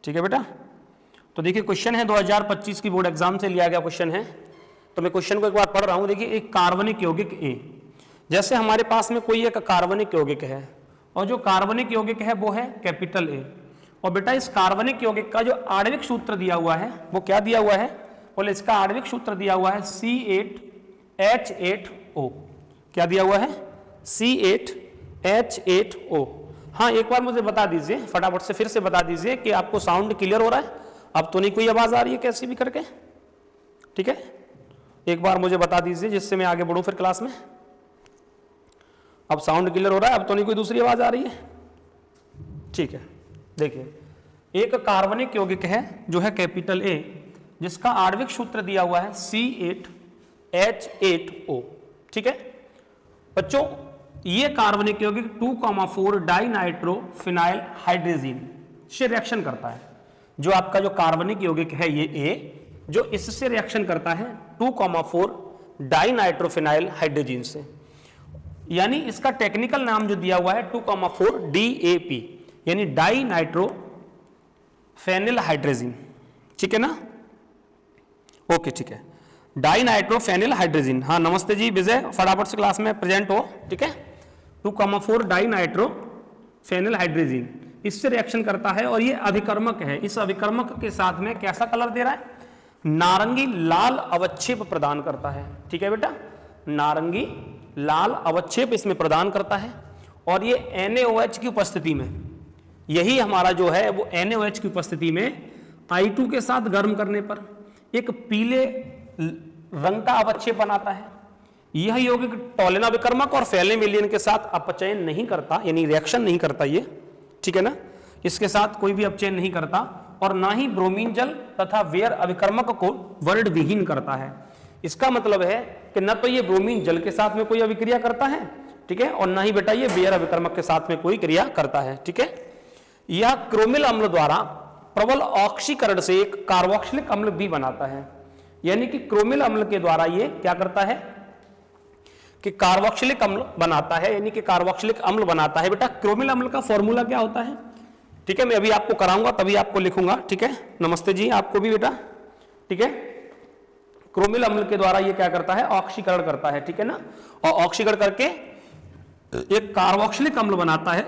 ठीक है बेटा। तो देखिए क्वेश्चन है 2025 की बोर्ड एग्जाम से लिया गया क्वेश्चन है। तो मैं क्वेश्चन को एक बार पढ़ रहा हूं। देखिए एक कार्बनिक यौगिक ए, जैसे हमारे पास में कोई एक कार्बनिक यौगिक है और जो कार्बनिक यौगिक है वो है कैपिटल ए, और बेटा इस कार्बनिक यौगिक का जो आणविक सूत्र दिया हुआ है वो क्या दिया हुआ है, बोले इसका आणविक सूत्र दिया हुआ है C8H8O। क्या दिया हुआ है, C8H8O। हाँ एक बार मुझे बता दीजिए, फटाफट से फिर से बता दीजिए कि आपको साउंड क्लियर हो रहा है, अब तो नहीं कोई आवाज आ रही है कैसी भी करके, ठीक है। एक बार मुझे बता दीजिए जिससे मैं आगे बढ़ूं फिर क्लास में। अब साउंड क्लियर हो रहा है, अब तो नहीं कोई दूसरी आवाज आ रही है, ठीक है। देखिए एक कार्बनिक यौगिक है जो है कैपिटल ए, जिसका आणविक सूत्र दिया हुआ है C8H8O, ठीक है बच्चों। ये कार्बनिक यौगिक 2,4 डाइनाइट्रोफिनाइल हाइड्रोजीन से रिएक्शन करता है। जो आपका जो कार्बनिक यौगिक है ये ए, जो इससे रिएक्शन करता है 2,4 डाइनाइट्रोफिनाइल हाइड्रोजीन से, यानी इसका टेक्निकल नाम जो दिया हुआ है 2,4 DAP, यानी डाइनाइट्रोफेनिल हाइड्रोजीन, ठीक है ना, ओके ठीक है, डाइनाइट्रोफेनिल हाइड्रोजीन। हाँ नमस्ते जी विजय, फटाफट से क्लास में प्रेजेंट हो, ठीक है। 2,4 डाइनाइट्रोफेनिल हाइड्रोजीन इससे रिएक्शन करता है और ये अभिकर्मक है। इस अभिकर्मक के साथ में कैसा कलर दे रहा है, नारंगी लाल अवक्षेप प्रदान करता है, ठीक है बेटा, नारंगी लाल अवक्षेप इसमें प्रदान करता है। और ये NaOH की उपस्थिति में, यही हमारा जो है वो NaOH की उपस्थिति में I2 के साथ गर्म करने पर एक पीले रंग का अवक्षेप बनाता है। यह यौगिक टॉलिन अभिकर्मक और फैलेमिलियन के साथ अपचयन नहीं करता, यानी रिएक्शन नहीं करता ये, ठीक है ना, इसके साथ कोई भी अपचयन नहीं करता, और ना ही ब्रोमीन जल तथा वेयर अभिकर्मक को वर्ण विहीन करता है। इसका मतलब है कि न तो ये ब्रोमीन जल के साथ में कोई अभिक्रिया करता है, ठीक है, और ना ही बेटा ये वेयर अभिकर्मक के साथ में कोई क्रिया करता है, ठीक है। यह क्रोमिल अम्ल द्वारा प्रबल ऑक्सीकरण से एक कार्बोक्सिलिक अम्ल भी बनाता है, यानी कि क्रोमिल अम्ल के द्वारा ये क्या करता है कि कार्बोक्सिलिक अम्ल बनाता है, यानी कि कार्बोक्सिलिक अम्ल बनाता है। बेटा क्रोमिल अम्ल का फॉर्मूला क्या होता है, ठीक है, मैं अभी आपको कराऊंगा तभी आपको लिखूंगा, ठीक है। नमस्ते जी आपको भी बेटा, ठीक है। क्रोमिल अम्ल के द्वारा ये क्या करता है, ऑक्सीकरण करता है, ठीक है ना, और ऑक्सीकरण करके एक कार्बोक्सिलिक अम्ल बनाता है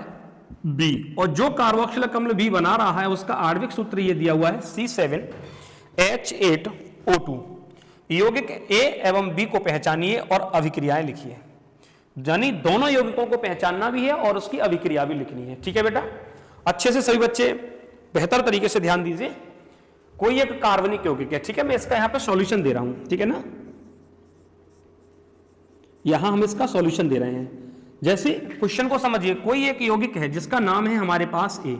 बी, और जो कार्बोक्सिलिक अम्ल बी बना रहा है उसका आणविक सूत्र ये दिया हुआ है C7H8O2। यौगिक ए एवं बी को पहचानिए और अभिक्रियाएं लिखिए, यानी दोनों यौगिकों को पहचानना भी है और उसकी अभिक्रिया भी लिखनी है, ठीक है बेटा। अच्छे से सभी बच्चे बेहतर तरीके से ध्यान दीजिए। कोई एक कार्बनिक यौगिक है, ठीक है, मैं इसका यहां पे सॉल्यूशन दे रहा हूं, ठीक है ना, यहां हम इसका सॉल्यूशन दे रहे हैं। जैसे क्वेश्चन को समझिए, कोई एक यौगिक है जिसका नाम है हमारे पास ए,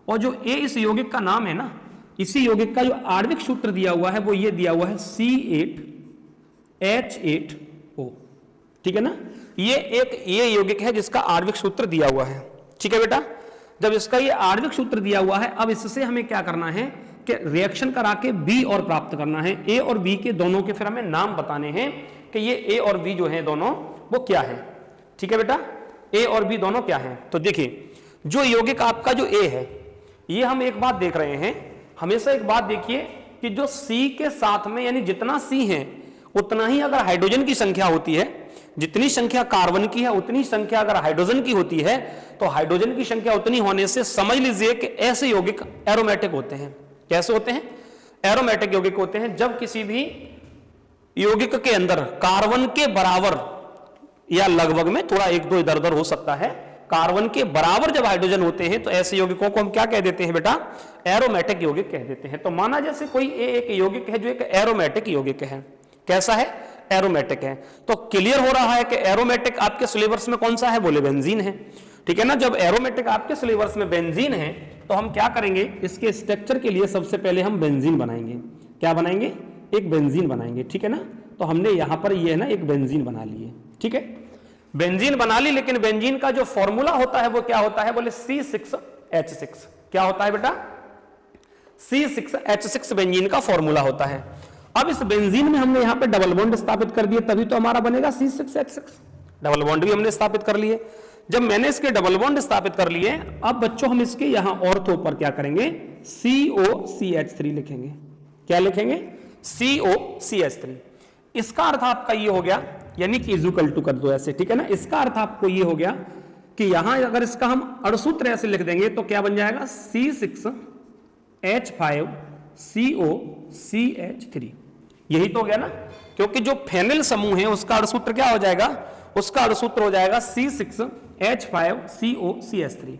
और जो ए इस यौगिक का नाम है ना, इसी यौगिक का जो आणविक सूत्र दिया हुआ है वो ये दिया हुआ है C8H8O, ठीक है ना। ये यौगिक है जिसका आणविक सूत्र दिया हुआ है, ठीक है बेटा। जब इसका ये आणविक सूत्र दिया हुआ है, अब इससे हमें क्या करना है कि रिएक्शन करा के बी और प्राप्त करना है। ए और बी के दोनों के फिर हमें नाम बताने हैं कि ये ए और बी जो है दोनों वो क्या है, ठीक है बेटा, ए और बी दोनों क्या है। तो देखिए जो यौगिक आपका जो ए है, ये हम एक बात देख रहे हैं, हमेशा एक बात देखिए कि जो सी के साथ में, यानी जितना सी है उतना ही अगर हाइड्रोजन की संख्या होती है, जितनी संख्या कार्बन की है उतनी संख्या अगर हाइड्रोजन की होती है, तो हाइड्रोजन की संख्या उतनी होने से समझ लीजिए कि ऐसे यौगिक एरोमेटिक होते हैं। कैसे होते हैं, एरोमेटिक यौगिक होते हैं। जब किसी भी यौगिक के अंदर कार्बन के बराबर या लगभग में, थोड़ा एक दो इधर उधर हो सकता है, कार्बन के बराबर जब हाइड्रोजन होते हैं तो ऐसे यौगिकों को हम क्या कह देते हैं बेटा, एरोमेटिक यौगिक कह देते हैं। तो माना जैसे कोई एक यौगिक है जो एक एरोमेटिक यौगिक है, कैसा है, एरोमेटिक है। तो क्लियर हो रहा है कि एरोमेटिक आपके सिलेबस में कौन सा है, बोले बेंजीन है, ठीक है ना। जब एरोमेटिक आपके सिलेबस में बेंजीन है तो हम क्या करेंगे, इसके स्ट्रक्चर के लिए सबसे पहले हम बेंजीन बनाएंगे। क्या बनाएंगे, एक बेंजीन बनाएंगे, ठीक है ना। तो हमने यहां पर ये है ना एक बेंजीन बना लिए, ठीक है, बेंजीन बना ली। लेकिन बेंजीन का जो फॉर्मूला होता है वो क्या होता है, बोले C6H6। क्या होता है बेटा, C6H6 बेंजीन का फॉर्मूला होता है। अब इस बेंजीन में हमने यहां पे डबल बॉन्ड स्थापित कर दिए, तभी तो हमारा बनेगा C6H6। डबल बॉन्ड भी हमने स्थापित कर लिए। जब मैंने इसके डबल बॉन्ड स्थापित कर लिए, अब बच्चों हम इसके यहां ऑर्थो पर क्या करेंगे, COCH3 लिखेंगे। क्या लिखेंगे? COCH3। इसका अर्थ आपका ये हो गया, यानी कि इक्वल टू कर दो ऐसे, ठीक है ना। इसका अर्थ आपको ये हो गया कि यहां अगर इसका हम अणुसूत्र ऐसे लिख देंगे तो क्या बन जाएगा? C6H5COCH3। यही तो हो गया ना, क्योंकि जो फेनिल समूह है उसका अणुसूत्र क्या हो जाएगा? उसका अणुसूत्र हो जाएगा C6H5COCH3।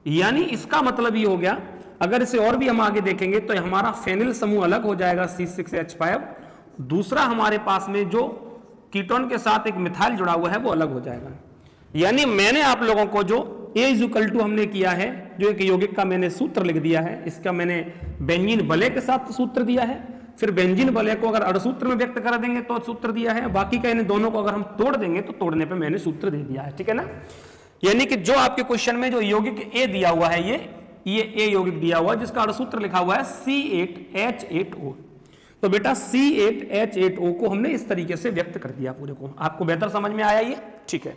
यानी इसका मतलब ये हो गया, अगर इसे और भी हम आगे देखेंगे तो हमारा फेनिल समूह अलग हो जाएगा C6H5, दूसरा हमारे पास में जो कीटोन के साथ एक मिथाइल जुड़ा हुआ है वो अलग हो जाएगा। यानी मैंने आप लोगों को जो A= हमने किया है, जो एक यौगिक का मैंने सूत्र लिख दिया है, इसका मैंने बेंजीन वलय के साथ सूत्र दिया है, फिर बेंजीन वलय को अगर अणुसूत्र में व्यक्त कर देंगे तो सूत्र दिया है, बाकी का इन दोनों को अगर हम तोड़ देंगे तो तोड़ने पे मैंने सूत्र दे दिया है, ठीक है ना। यानी कि जो आपके क्वेश्चन में जो यौगिक ए दिया हुआ है, ये ए यौगिक दिया हुआ है जिसका अणुसूत्र लिखा हुआ है C8H8O। तो बेटा C8H8O को हमने इस तरीके से व्यक्त कर दिया पूरे को। आपको बेहतर समझ में आया ये? ठीक है।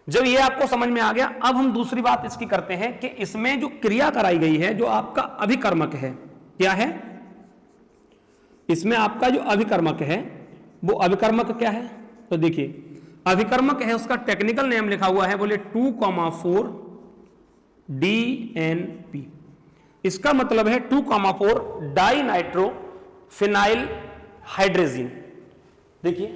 जब ये आपको समझ में आ गया, अब हम दूसरी बात इसकी करते हैं कि इसमें जो क्रिया कराई गई है, जो आपका अभिकर्मक है, क्या है? इसमें आपका जो अभिकर्मक है वो अभिकर्मक क्या है? तो देखिए अभिकर्मक है, उसका टेक्निकल नेम लिखा हुआ है, बोले 2,4-DNP। इसका मतलब है 2,4 डाइनाइट्रोफिनाइल हाइड्रोजीन। देखिए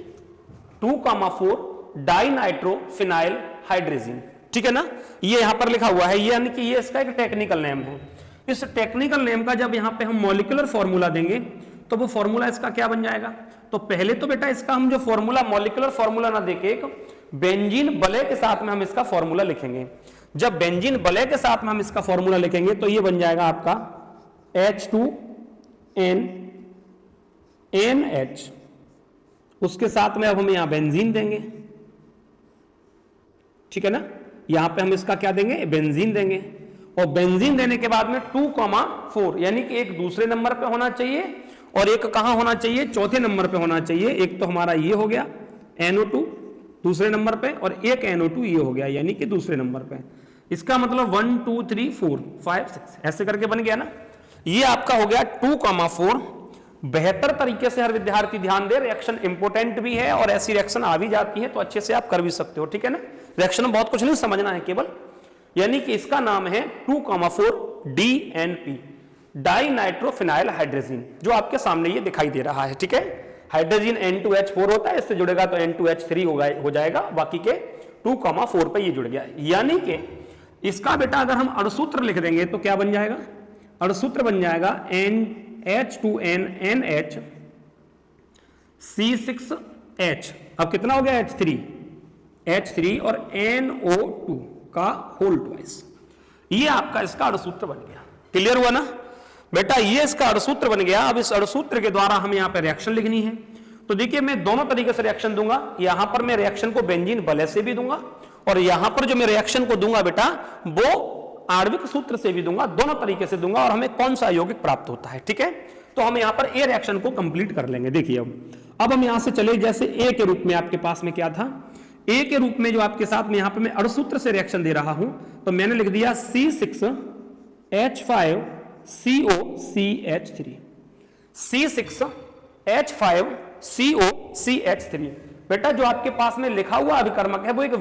2,4 डाइनाइट्रोफिनाइल हाइड्रोजीन, ठीक है ना। ये यहां पर लिखा हुआ है, यानी कि ये इसका एक टेक्निकल नेम है। इस टेक्निकल नेम का जब यहां पे हम मॉलिक्यूलर फॉर्मूला देंगे तो वो फॉर्मूला इसका क्या बन जाएगा? तो पहले तो बेटा इसका हम जो फॉर्मूला, मॉलिक्यूलर फॉर्मूला ना देके एक बेंजीन वलय के साथ में हम इसका फॉर्मूला लिखेंगे। जब बेंजीन वलय के साथ में हम इसका फॉर्मूला लिखेंगे तो ये बन जाएगा आपका H2NH। उसके साथ में अब हम यहां बेंजीन देंगे, ठीक है ना। यहां पे हम इसका क्या देंगे? बेंजीन देंगे। और बेंजीन देने के बाद में 2,4, यानी कि एक दूसरे नंबर पे होना चाहिए और एक कहां होना चाहिए? चौथे नंबर पे होना चाहिए। एक तो हमारा ये हो गया NO2 दूसरे नंबर पे, और एक NO2 ये हो गया, यानी कि दूसरे नंबर पे। इसका मतलब 1 2 3 4 5 6 ऐसे करके बन गया ना। ये आपका हो गया 2,4। बेहतर तरीके से हर विद्यार्थी ध्यान दे, रिएक्शन इंपोर्टेंट भी है और ऐसी रिएक्शन आ भी जाती है तो अच्छे से आप कर भी सकते हो, ठीक है ना। रिएक्शन में बहुत कुछ नहीं समझना है केवल, यानी कि इसका नाम है 2,4-DNP, डाइनाइट्रोफिनाइल हाइड्रोजीन, जो आपके सामने ये दिखाई दे रहा है, ठीक है। हाइड्रोजीन N2H4 होता है, इससे जुड़ेगा तो N2H3 हो जाएगा, बाकी के 2,4 पे ये जुड़ गया। यानी कि इसका बेटा अगर हम अणुसूत्र लिख देंगे तो क्या बन जाएगा? अणुसूत्र बन जाएगा H2NNH C6H। अब कितना हो गया? H3 और NO2 का होल ट्वाइस। ये आपका इसका अणुसूत्र बन गया। क्लियर हुआ ना बेटा? ये इसका अणुसूत्र बन गया। अब इस अणुसूत्र के द्वारा हमें यहां पे रिएक्शन लिखनी है। तो देखिए मैं दोनों तरीके से रिएक्शन दूंगा। यहां पर मैं रिएक्शन को बेंजीन वलय से भी दूंगा और यहां पर जो मैं रिएक्शन को दूंगा बेटा वो आणविक सूत्र से भी दूंगा, दोनों तरीके से दूंगा और हमें कौन सा यौगिक प्राप्त होता है, ठीक है। तो हम यहां पर ए रिएक्शन को कंप्लीट कर लेंगे। देखिए अब हम यहां से चले, जैसे ए के रूप में आपके पास में क्या था? ए के रूप में जो आपके साथ में यहां पर मैं अणुसूत्र से रिएक्शन दे रहा हूं तो मैंने लिख दिया C6H5COCH3। C6H5COCH3 बेटा जो आपके पास में लिखा हुआ अभिकर्मक है वो एक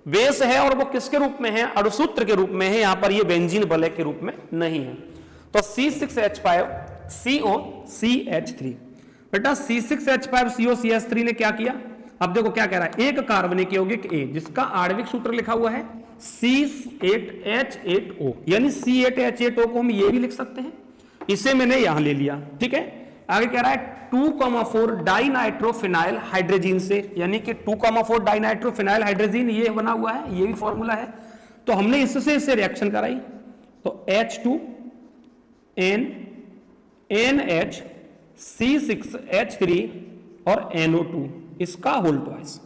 बेस है और वो किसके रूप में है? अणुसूत्र के रूप में है। यहां पर ये बेंजीन वलय के रूप में नहीं है। तो C6H5COCH3 बेटा C6H5COCH3 ने क्या किया? अब देखो क्या कह रहा है, एक कार्बनिक यौगिक ए जिसका आणविक सूत्र लिखा हुआ है C8H8O, यानी C8H8O को हम ये भी लिख सकते हैं, इसे मैंने यहां ले लिया, ठीक है। आगे कह रहा है 2,4 डाइनाइट्रोफिनाइल हाइड्रोजीन से, यानी कि 2,4 डाइनाइट्रोफिनाइल हाइड्रोजीन ये बना हुआ है, ये भी फॉर्मूला है। तो हमने इससे रिएक्शन कराई तो H2NH C6H3 और NO2 इसका होल ट्वाइस,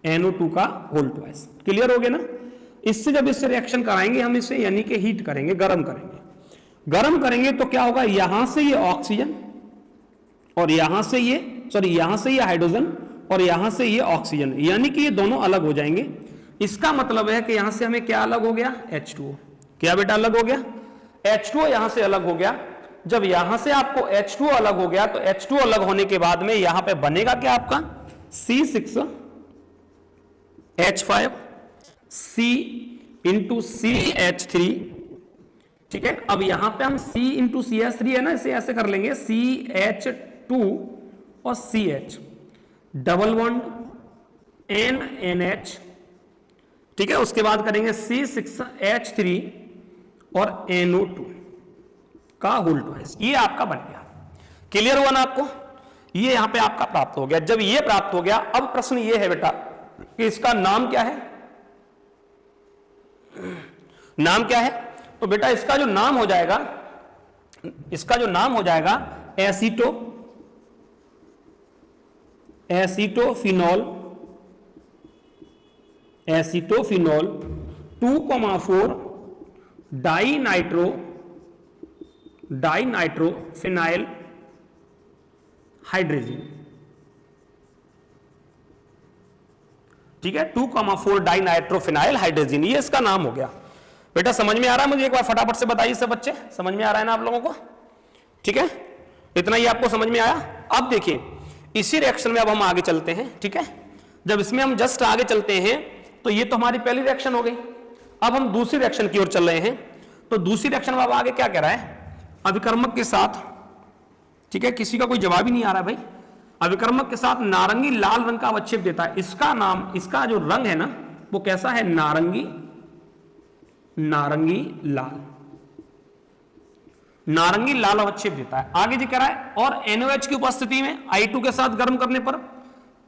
NO2 का होल ट्वाइस। क्लियर हो गया ना। इससे जब इससे रिएक्शन कराएंगे हम इसे, यानी कि हीट करेंगे, गर्म करेंगे तो क्या होगा, यहां से ये ऑक्सीजन और यहां से ये हाइड्रोजन और यहां से ये ऑक्सीजन, यानी कि ये दोनों अलग हो जाएंगे। इसका मतलब है कि यहां से हमें क्या अलग हो गया? H2O। क्या बेटा अलग हो गया? H2O यहां से अलग हो गया। जब यहां से आपको H2O अलग हो गया तो H2O अलग होने के बाद में यहां पे बनेगा क्या आपका C6H5 C इंटू CH3, ठीक है। अब यहां पे हम C इंटू CH3 है ना, इसे ऐसे कर लेंगे CH2 और CH डबल बॉन्ड NH, ठीक है। उसके बाद करेंगे C6H3 और NO2 का होल ट्वाइस, ये आपका बन गया। क्लियर हुआ ना आपको? ये यहां पे आपका प्राप्त हो गया। जब ये प्राप्त हो गया, अब प्रश्न ये है बेटा कि इसका नाम क्या है? नाम क्या है? तो बेटा इसका जो नाम हो जाएगा, इसका जो नाम हो जाएगा एसीटोफिनॉल 2,4 डाइनाइट्रोफिनाइल हाइड्रोजन, ठीक है। 2,4 डाइनाइट्रोफिनाइल हाइड्रोजन, ये इसका नाम हो गया। बेटा समझ में आ रहा है मुझे? एक बार फटाफट से बताइए सब बच्चे, समझ में आ रहा है ना आप लोगों को? ठीक है, इतना ही आपको समझ में आया। अब देखिए इसी रिएक्शन में अब हम आगे चलते हैं, ठीक है। जब इसमें हम जस्ट आगे चलते हैं तो ये तो हमारी पहली रिएक्शन हो गई। अब हम दूसरी रिएक्शन की ओर चल रहे हैं। तो दूसरी रिएक्शन में अब आगे क्या कह रहा है? अभिकर्मक के साथ, ठीक है, किसी का कोई जवाब ही नहीं आ रहा भाई। अभिकर्मक के साथ नारंगी लाल रंग का अवक्षेप देता है। इसका नाम, इसका जो रंग है ना वो कैसा है? नारंगी लाल, नारंगी लाल अवक्षेप देता है। आगे जी कह रहा है और NOH की उपस्थिति में I2 के साथ गर्म करने पर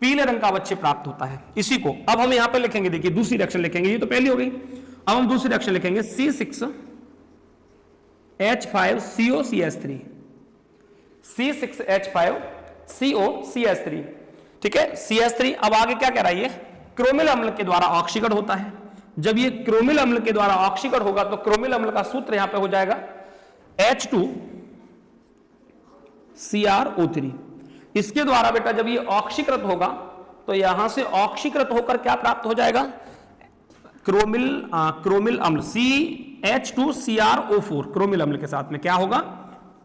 पीले रंग का अवक्षेप प्राप्त होता है। इसी को अब हम यहां पे लिखेंगे, देखिए दूसरी रिएक्शन लिखेंगे, ये तो पहली हो गई। अब हम दूसरी रिएक्शन लिखेंगे C6H5COCH3, C6H5COCH3, ठीक है, CH3। अब आगे क्या कह रहा है? ये क्रोमिल अम्ल के द्वारा ऑक्सीकरण होता है। जब ये क्रोमिल अम्ल के द्वारा ऑक्सीकरण होगा तो क्रोमिल अम्ल का सूत्र यहां पे हो जाएगा H2CrO3। इसके द्वारा बेटा जब ये ऑक्सीकृत होगा तो यहां से ऑक्सीकृत होकर क्या प्राप्त हो जाएगा? क्रोमिल अम्ल CH2CrO4 क्रोमिल अम्ल के साथ में क्या होगा?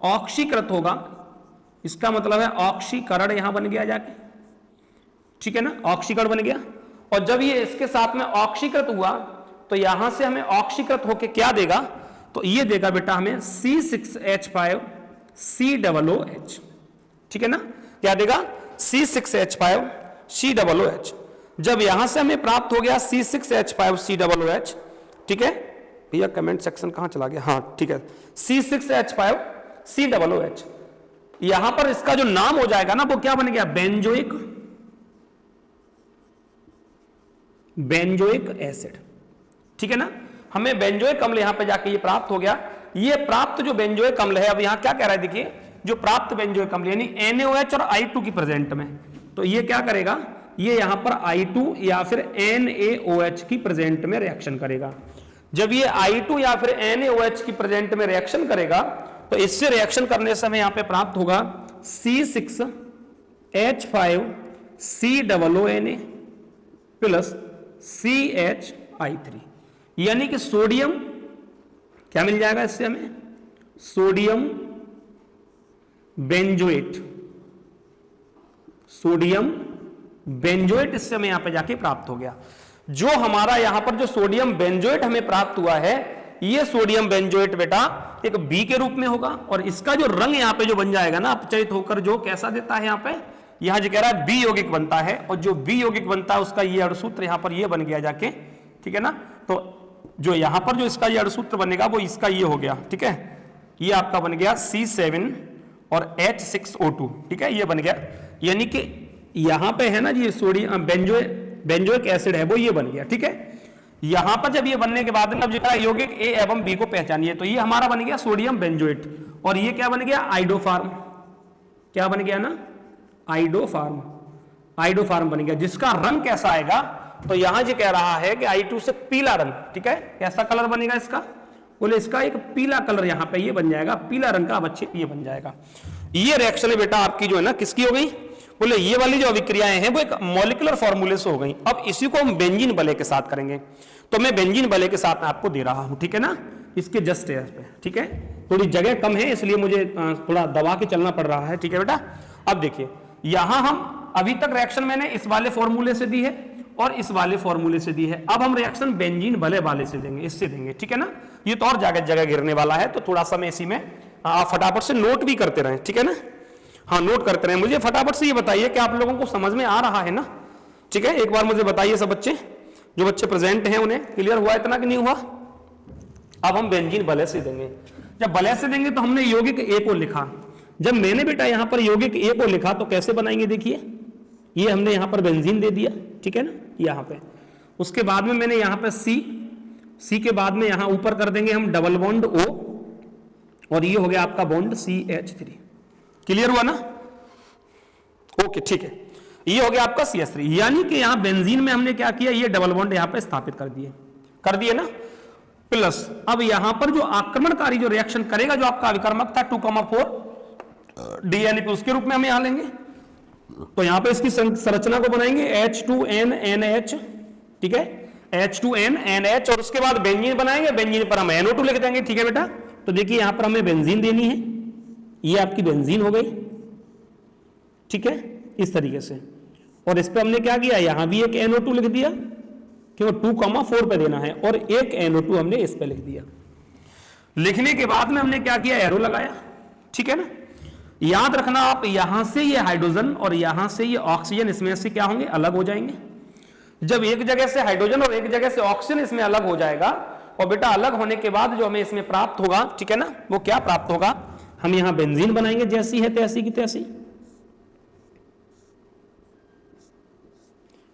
ऑक्सीकृत होगा। इसका मतलब है ऑक्सीकरण यहां बन गया जाके, ठीक है ना, ऑक्सीकरण बन गया। और जब ये इसके साथ में ऑक्सीकृत हुआ तो यहां से हमें ऑक्सीकृत होके क्या देगा? तो ये देगा बेटा हमें C6H5COOH, ठीक है ना, क्या देगा? C6H5COOH। जब यहां से हमें प्राप्त हो गया C6H5COOH, ठीक है भैया, कमेंट सेक्शन कहां चला गया? हाँ ठीक है, C6H5COOH। यहां पर इसका जो नाम हो जाएगा ना वो क्या बन गया? बेंजोइक एसिड, ठीक है ना। हमें बेंजोइक अम्ल यहां पे जाके ये प्राप्त हो गया। ये प्राप्त जो बेंजोइक अम्ल है, अब यहां क्या कह रहा है? देखिए जो प्राप्त बेंजोइक अम्ल यानी NaOH और I2 की प्रेजेंट में, तो ये क्या करेगा? ये यहां पर I2 या फिर NaOH की प्रेजेंट में रिएक्शन करेगा। जब ये I2 या फिर NaOH की प्रेजेंट में रिएक्शन करेगा तो इससे रिएक्शन करने से हमें यहां पे प्राप्त होगा C6H5COONA प्लस CHI3, यानी कि सोडियम क्या मिल जाएगा इससे हमें? सोडियम बेंजोएट इससे हमें यहां पे जाके प्राप्त हो गया। जो हमारा यहां पर जो सोडियम बेंजोएट हमें प्राप्त हुआ है, ये सोडियम बेंजोएट बेटा एक बी के रूप में होगा और इसका जो रंग यहां पे जो बन जाएगा ना अपचयित होकर, जो कैसा देता है यहां पे? यहां जो कह रहा है बी यौगिक बनता है और जो बी यौगिक बनता है उसका ये अणुसूत्र यहां पर ये बन गया जाके, ठीक है ना। तो जो यहां पर जो इसका ये अणुसूत्र बनेगा वो इसका ये हो गया, ठीक है, ये आपका बन गया C7 और H6O2, ठीक है, ये बन गया। यानी कि यहां पे है ना जी सोडियम बेंजोइक एसिड है वो ये बन गया, ठीक है। यहां पर जब ये बनने के बाद अब जो यौगिक ए एवं बी को पहचानिए, तो ये हमारा बन गया सोडियम बेंजोएट और ये क्या बन गया? आइडोफार्म। क्या बन गया ना? आइडोफार्म बन गया, जिसका रंग कैसा आएगा? तो यहां जो कह रहा है कि I2 से पीला रंग, ठीक है, कैसा कलर बनेगा इसका? बोले इसका एक पीला कलर यहां पे ये बन जाएगा, पीला रंग का अवक्षेप ये बन जाएगा। ये रिएक्शन बेटा आपकी जो है ना किसकी हो गई? बोले ये वाली जो अभिक्रियाएं हैं वो एक मॉलिक्यूलर फॉर्मूले से हो गई। अब इसी को हम बेंजीन बले के साथ करेंगे, तो मैं बेंजीन बले के साथ आपको दे रहा हूं, ठीक है ना। इसके जस्ट यहाँ पे, ठीक है। थोड़ी जगह कम है इसलिए मुझे थोड़ा दबा के चलना पड़ रहा है, ठीक है बेटा। अब देखिए यहां हम अभी तक रिएक्शन मैंने इस वाले फॉर्मूले से दी है और इस वाले फॉर्मूले से दी है। अब हम रिएक्शन बेंजीन भले वाले से देंगे, इससे देंगे, ठीक है ना। ये तो और जगह गिरने वाला है, तो थोड़ा सा मैं इसी में आप फटाफट से नोट भी करते रहें, ठीक है ना। हाँ नोट करते रहें। मुझे फटाफट से ये बताइए कि आप लोगों को समझ में आ रहा है ना, ठीक है। एक बार मुझे बताइए सब बच्चे, जो बच्चे प्रेजेंट हैं उन्हें क्लियर हुआ इतना कि नहीं हुआ। अब हम बेंजीन भले से देंगे। जब भले से देंगे तो हमने यौगिक ए को लिखा। जब मैंने बेटा यहां पर यौगिक ए को लिखा तो कैसे बनाएंगे, देखिए ये हमने यहां पर बेंजीन दे दिया, ठीक है ना, यहां पे। उसके बाद में मैंने यहां पे सी के बाद में यहां ऊपर कर देंगे हम डबल बॉन्ड O, और ये हो गया आपका बॉन्ड CH3। क्लियर हुआ ना, ओके ठीक है। ये हो गया आपका CH3, यानी कि यहां बेंजीन में हमने क्या किया, ये डबल बॉन्ड यहां पे स्थापित कर दिए ना। प्लस अब यहां पर जो आक्रमणकारी जो रिएक्शन करेगा, जो आपका अभिकर्मक था 2,4 DNP, उसके रूप में हम यहां लेंगे। तो यहां पे इसकी संरचना को बनाएंगे H2NNH, ठीक है, H2NNH, और उसके बाद बेंजीन बनाएंगे। बेंजीन पर हम NO2 लिख देंगे, ठीक है बेटा। तो देखिए यहां पर हमें बेंजीन देनी है, ये आपकी बेंजीन हो गई, ठीक है, इस तरीके से। और इस पे हमने क्या किया, यहां भी एक NO2 लिख दिया, क्यों 2,4 पे देना है, और एक NO2 हमने इस पे लिख दिया। लिखने के बाद में हमने क्या किया, एरो लगाया, ठीक है ना। याद रखना आप, यहां से ये हाइड्रोजन और यहां से ये ऑक्सीजन इसमें से क्या होंगे, अलग हो जाएंगे। जब एक जगह से हाइड्रोजन और एक जगह से ऑक्सीजन इसमें अलग हो जाएगा, और बेटा अलग होने के बाद जो हमें इसमें प्राप्त होगा, ठीक है ना, वो क्या प्राप्त होगा, हम यहां बेंजीन बनाएंगे जैसी है तैसी की तैसी।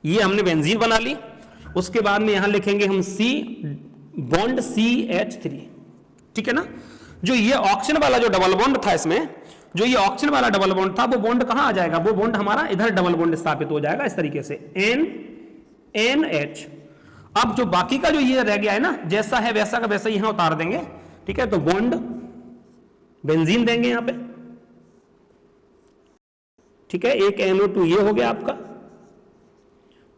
ये हमने बेंजीन बना ली। उसके बाद में यहां लिखेंगे हम C बॉन्ड CH3, ठीक है ना। जो ये ऑक्सीजन वाला जो डबल बॉन्ड था इसमें, जो ये ऑक्सीजन वाला डबल बॉन्ड था, वो बॉन्ड कहां आ जाएगा, वो बॉन्ड हमारा इधर डबल बॉन्ड स्थापित हो जाएगा इस तरीके से NH। अब जो बाकी का जो ये रह गया है ना, जैसा है वैसा का वैसा यहां उतार देंगे, ठीक है। तो बॉन्ड बेंजीन देंगे यहां पे, ठीक है। एक NO2 ये हो गया आपका,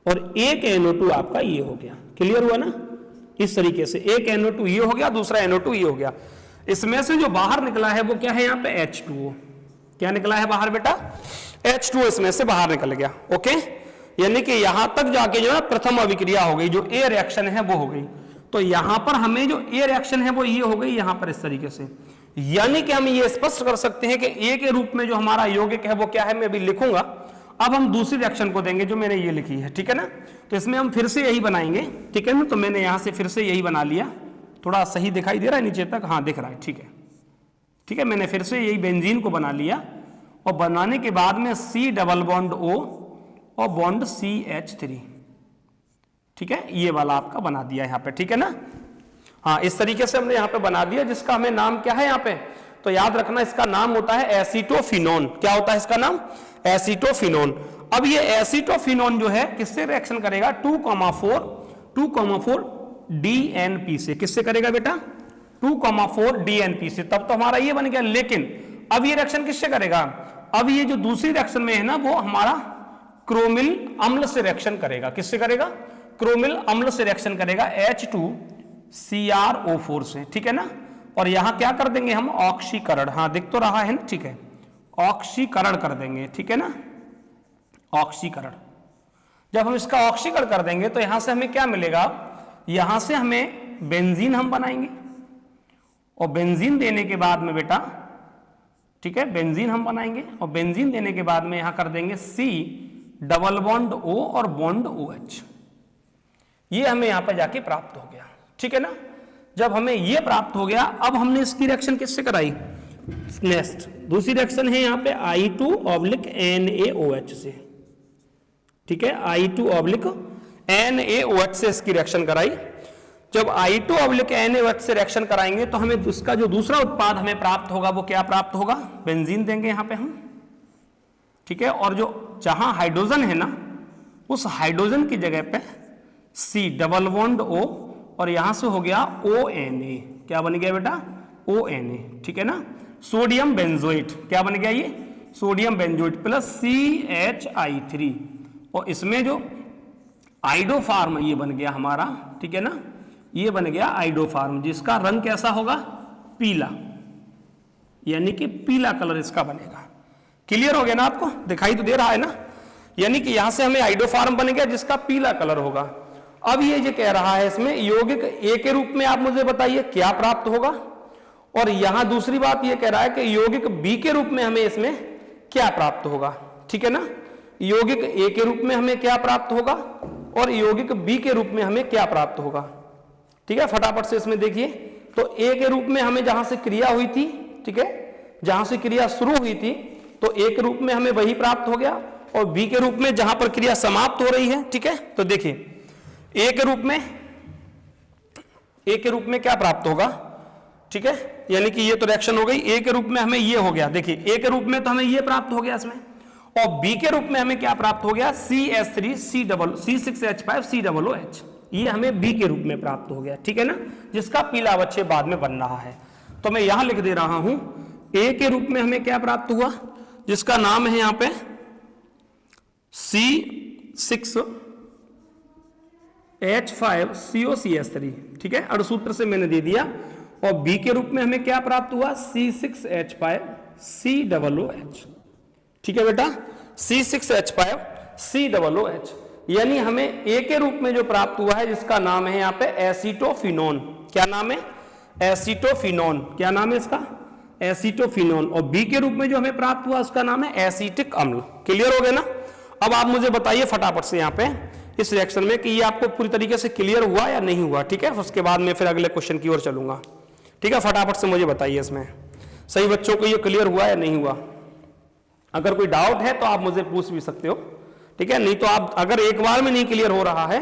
और एक NO2 आपका ये हो गया। क्लियर हुआ ना, इस तरीके से एक NO2 ये हो गया, दूसरा NO2 ये हो गया। इसमें से जो बाहर निकला है वो क्या है, यहां पे H2O। क्या निकला है बाहर बेटा, H2O इसमें से बाहर निकल गया, ओके। यानी कि यहां तक जाके जो है प्रथम अभिक्रिया हो गई, जो A रिएक्शन है वो हो गई। तो यहां पर हमें जो A रिएक्शन है वो ये हो गई यहां पर इस तरीके से। यानी कि हम ये स्पष्ट कर सकते हैं कि A के रूप में जो हमारा यौगिक है वो क्या है, मैं अभी लिखूंगा। अब हम दूसरी रिएक्शन को देंगे जो मैंने ये लिखी है, ठीक है ना। तो इसमें हम फिर से यही बनाएंगे, ठीक है ना। तो मैंने यहां से फिर से यही बना लिया। थोड़ा सही दिखाई दे रहा है नीचे तक, हाँ दिख रहा है, ठीक है, ठीक है। मैंने फिर से यही बेंजीन को बना लिया, और बनाने के बाद में C डबल बॉन्ड O और बॉन्ड CH3, ठीक है, ये वाला आपका बना दिया यहाँ पे, ठीक है ना। हाँ इस तरीके से हमने यहाँ पे बना दिया, जिसका हमें नाम क्या है यहाँ पे, तो याद रखना इसका नाम होता है एसीटोफिनोन। क्या होता है इसका नाम, एसीटोफिनोन। अब ये एसीटोफिनोन जो है किससे रिएक्शन करेगा, 2,4 DNP से। किससे करेगा बेटा, 2,4 DNP से। तब तो हमारा ये बन गया। लेकिन अब ये रिएक्शन किससे करेगा, अब ये जो दूसरी रिएक्शन में है ना, वो हमारा क्रोमिल अम्ल से रिएक्शन करेगा। किससे करेगा, क्रोमिल अम्ल से रिएक्शन करेगा, H2CrO4 से, ठीक है ना। और यहां क्या कर देंगे हम, ऑक्सीकरण। हाँ दिख तो रहा है ना, ठीक है, ऑक्सीकरण कर देंगे, ठीक है ना, ऑक्सीकरण। जब हम इसका ऑक्सीकरण कर देंगे तो यहां से हमें क्या मिलेगा, यहां से हमें बेंजीन हम बनाएंगे, और बेंजीन देने के बाद में बेटा, ठीक है, बेंजीन हम बनाएंगे, और बेंजीन देने के बाद में यहां कर देंगे C डबल बॉन्ड O और बॉन्ड OH। ये हमें यहां पर जाके प्राप्त हो गया, ठीक है ना। जब हमें ये प्राप्त हो गया, अब हमने इसकी रिएक्शन किससे कराई, नेक्स्ट दूसरी रिएक्शन है यहाँ पे I2/NaOH से, ठीक है, I2/NaOH से इसकी रिएक्शन कराई। जब I2/NaOH से रिएक्शन कराएंगे तो हमें उसका जो दूसरा उत्पाद हमें प्राप्त होगा वो क्या प्राप्त होगा, बेंजीन देंगे यहाँ पे हम, ठीक है। और जो जहां हाइड्रोजन है ना, उस हाइड्रोजन की जगह पे C डबल बॉन्ड O, और यहां से हो गया ONA। क्या बन गया बेटा, ONA, ठीक है ना। सोडियम बेंजोइट, क्या बन गया ये, सोडियम बेंजोइट प्लस CHI3, और इसमें जो आइडोफार्म ये बन गया हमारा, ठीक है ना, ये बन गया आइडोफार्म, जिसका रंग कैसा होगा, पीला, यानी कि पीला कलर इसका बनेगा। क्लियर हो गया ना, आपको दिखाई तो दे रहा है ना, यानी कि यहां से हमें आइडोफार्म बन गया जिसका पीला कलर होगा। अब ये जो कह रहा है इसमें यौगिक ए के रूप में आप मुझे बताइए क्या प्राप्त होगा, और यहां दूसरी बात ये कह रहा है कि यौगिक बी के रूप में हमें इसमें क्या प्राप्त होगा। ठीक है ना, यौगिक ए के रूप में हमें क्या प्राप्त होगा और यौगिक बी के रूप में हमें क्या प्राप्त होगा। ठीक है, फटाफट से इसमें देखिए, तो ए के रूप में हमें जहां से क्रिया हुई थी, ठीक है, जहां से क्रिया शुरू हुई थी, तो ए के रूप में हमें वही प्राप्त हो गया, और बी के रूप में जहां पर क्रिया समाप्त हो रही है। ठीक है, तो देखिए ए के रूप में क्या प्राप्त होगा, ठीक है, यानी कि ये तो रिएक्शन हो गई। ए के रूप में हमें ये हो गया, देखिए ए के रूप में तो हमें ये प्राप्त हो गया इसमें, और बी के रूप में हमें क्या प्राप्त हो गया, C6H5COOH, ये हमें बी के रूप में प्राप्त हो गया। ठीक है ना, जिसका पीला अवच्छेद बाद में बन रहा है। तो मैं यहां लिख दे रहा हूं ए के रूप में हमें क्या प्राप्त हुआ, जिसका नाम है यहां पे C6H5COCH3। ठीक है, अणुसूत्र से मैंने दे दिया। और बी के रूप में हमें क्या प्राप्त हुआ, C6H5COOH। ठीक है बेटा, C6H5COOH, यानी हमें ए के रूप में जो प्राप्त हुआ है जिसका नाम है यहाँ पे एसीटोफिनोन। क्या नाम है, एसीटोफिनोन। क्या नाम है इसका, एसीटोफिनोन। और बी के रूप में जो हमें प्राप्त हुआ उसका नाम है एसिटिक अम्ल। क्लियर हो गया ना। अब आप मुझे बताइए फटाफट से यहाँ पे इस रिएक्शन में कि ये आपको पूरी तरीके से क्लियर हुआ या नहीं हुआ। ठीक है, उसके बाद में फिर अगले क्वेश्चन की ओर चलूंगा। ठीक है, फटाफट से मुझे बताइए इसमें सही बच्चों को ये क्लियर हुआ या नहीं हुआ। अगर कोई डाउट है तो आप मुझे पूछ भी सकते हो। ठीक है, नहीं तो आप अगर एक बार में नहीं क्लियर हो रहा है